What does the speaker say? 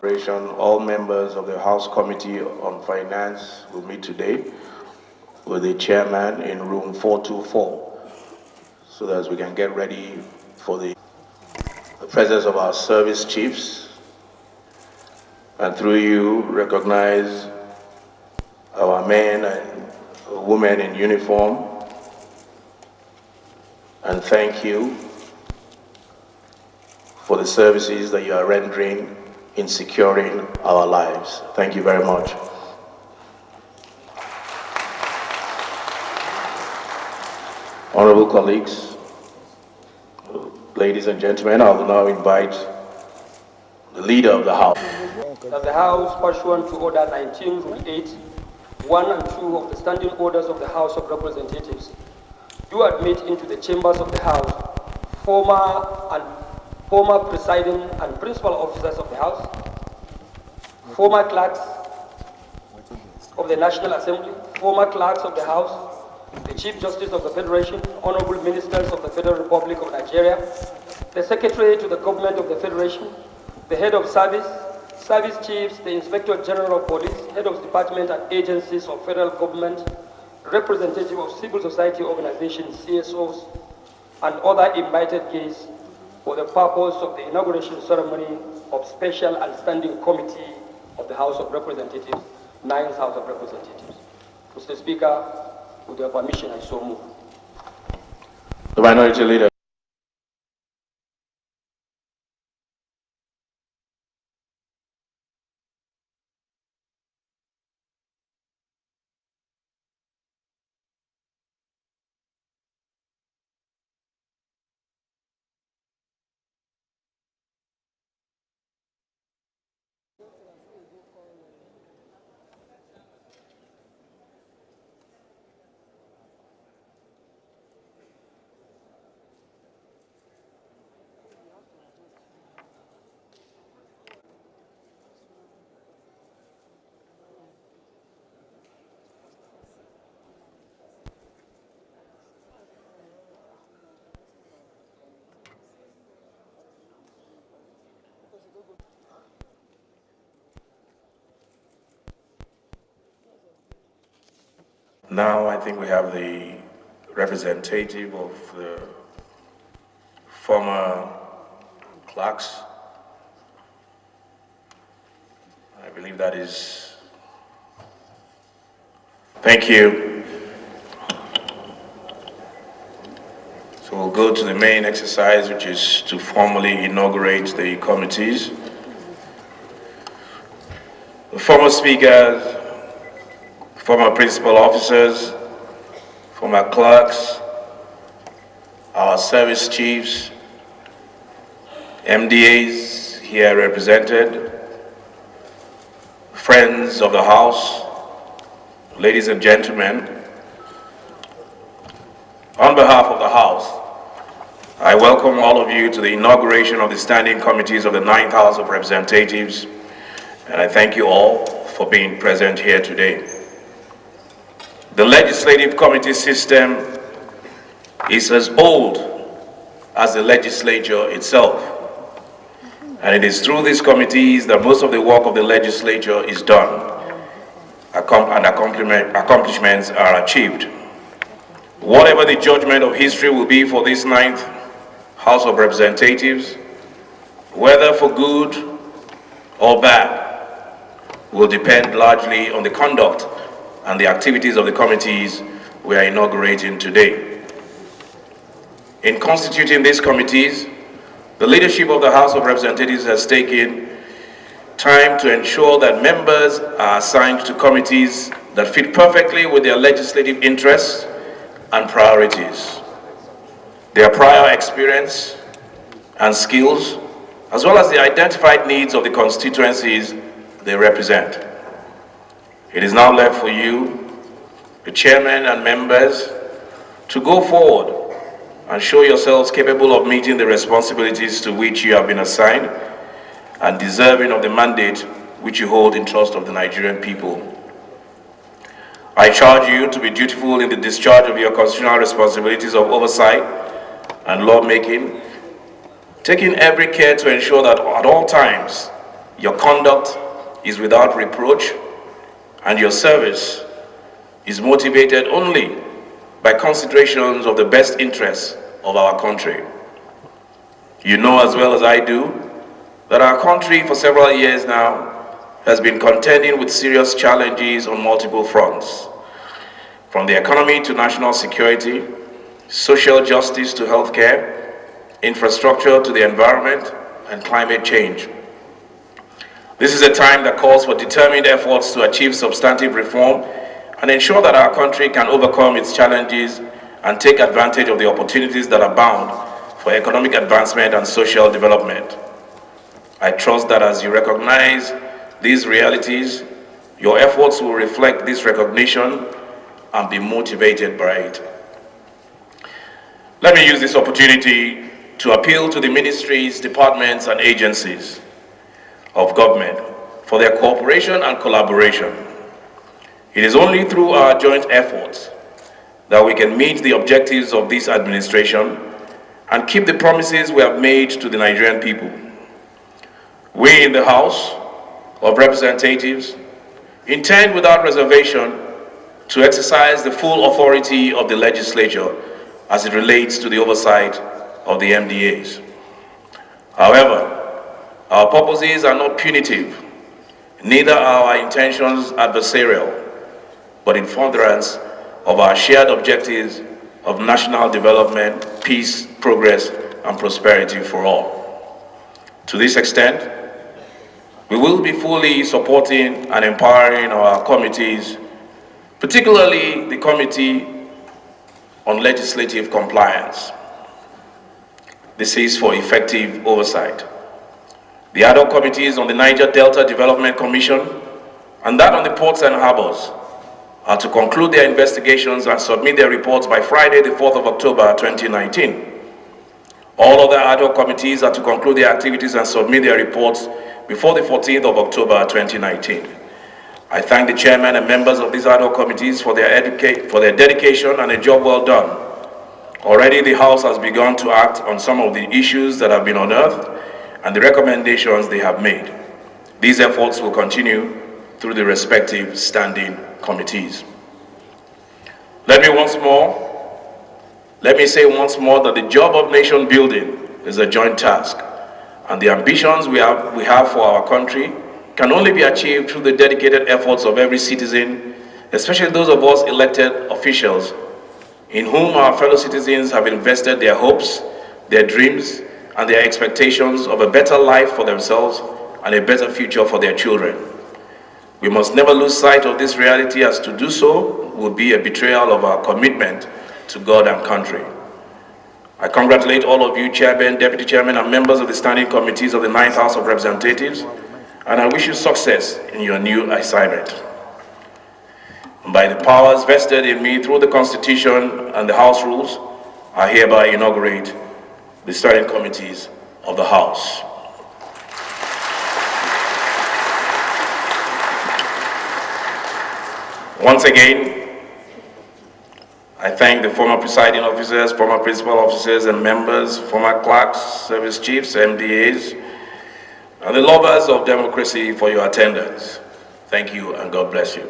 All members of the House Committee on Finance will meet today with the chairman in room 424 so that we can get ready for the presence of our service chiefs, and through you recognize our men and women in uniform and thank you for the services that you are rendering in securing our lives. Thank you very much. Honorable colleagues, ladies and gentlemen, I will now invite the leader of the House. That the House, pursuant to Order 19, Rule 8, 1 and 2 of the Standing Orders of the House of Representatives, do admit into the chambers of the House former presiding and principal officers of the House, former clerks of the National Assembly, former clerks of the House, the Chief Justice of the Federation, honorable ministers of the Federal Republic of Nigeria, the Secretary to the Government of the Federation, the Head of Service, Service Chiefs, the Inspector General of Police, Head of Department and Agencies of Federal Government, representative of civil society organizations, CSOs, and other invited guests for the purpose of the inauguration ceremony of Special and Standing Committee of the House of Representatives, 9th House of Representatives. Mr. Speaker, with your permission, I so move. The Minority Leader. Now I think we have the representative of the former clerks. I believe that is. Thank you. So we'll go to the main exercise, which is to formally inaugurate the committees. The former speakers, former principal officers, former clerks, our service chiefs, MDAs here represented, friends of the House, ladies and gentlemen, on behalf of the House, I welcome all of you to the inauguration of the standing committees of the 9th House of Representatives, and I thank you all for being present here today. The legislative committee system is as old as the legislature itself. And it is through these committees that most of the work of the legislature is done and accomplishments are achieved. Whatever the judgment of history will be for this 9th House of Representatives, whether for good or bad, will depend largely on the conduct and the activities of the committees we are inaugurating today. In constituting these committees, the leadership of the House of Representatives has taken time to ensure that members are assigned to committees that fit perfectly with their legislative interests and priorities, their prior experience and skills, as well as the identified needs of the constituencies they represent. It is now left for you, the chairman and members, to go forward and show yourselves capable of meeting the responsibilities to which you have been assigned and deserving of the mandate which you hold in trust of the Nigerian people. I charge you to be dutiful in the discharge of your constitutional responsibilities of oversight and lawmaking, taking every care to ensure that at all times your conduct is without reproach, and your service is motivated only by considerations of the best interests of our country. You know as well as I do that our country for several years now has been contending with serious challenges on multiple fronts, from the economy to national security, social justice to healthcare, infrastructure to the environment, and climate change. This is a time that calls for determined efforts to achieve substantive reform and ensure that our country can overcome its challenges and take advantage of the opportunities that abound for economic advancement and social development. I trust that as you recognize these realities, your efforts will reflect this recognition and be motivated by it. Let me use this opportunity to appeal to the ministries, departments, and agencies of government for their cooperation and collaboration. It is only through our joint efforts that we can meet the objectives of this administration and keep the promises we have made to the Nigerian people. We in the House of Representatives intend without reservation to exercise the full authority of the legislature as it relates to the oversight of the MDAs. However, our purposes are not punitive, neither are our intentions adversarial, but in furtherance of our shared objectives of national development, peace, progress, and prosperity for all. To this extent, we will be fully supporting and empowering our committees, particularly the Committee on Legislative Compliance. This is for effective oversight. The ad hoc committees on the Niger Delta Development Commission and that on the ports and harbors are to conclude their investigations and submit their reports by Friday, the 4th of October, 2019. All other ad hoc committees are to conclude their activities and submit their reports before the 14th of October, 2019. I thank the chairman and members of these ad hoc committees for their dedication and a job well done. Already the House has begun to act on some of the issues that have been unearthed and the recommendations they have made. These efforts will continue through the respective standing committees. Let me say once more that the job of nation building is a joint task, and the ambitions we have for our country can only be achieved through the dedicated efforts of every citizen, especially those of us elected officials, in whom our fellow citizens have invested their hopes, their dreams, and their expectations of a better life for themselves and a better future for their children. We must never lose sight of this reality, as to do so would be a betrayal of our commitment to God and country. I congratulate all of you, Chairman, Deputy Chairman, and members of the standing committees of the 9th House of Representatives, and I wish you success in your new assignment. By the powers vested in me through the Constitution and the House rules, I hereby inaugurate the standing committees of the House. Once again, I thank the former presiding officers, former principal officers and members, former clerks, service chiefs, MDAs, and the lovers of democracy for your attendance. Thank you and God bless you.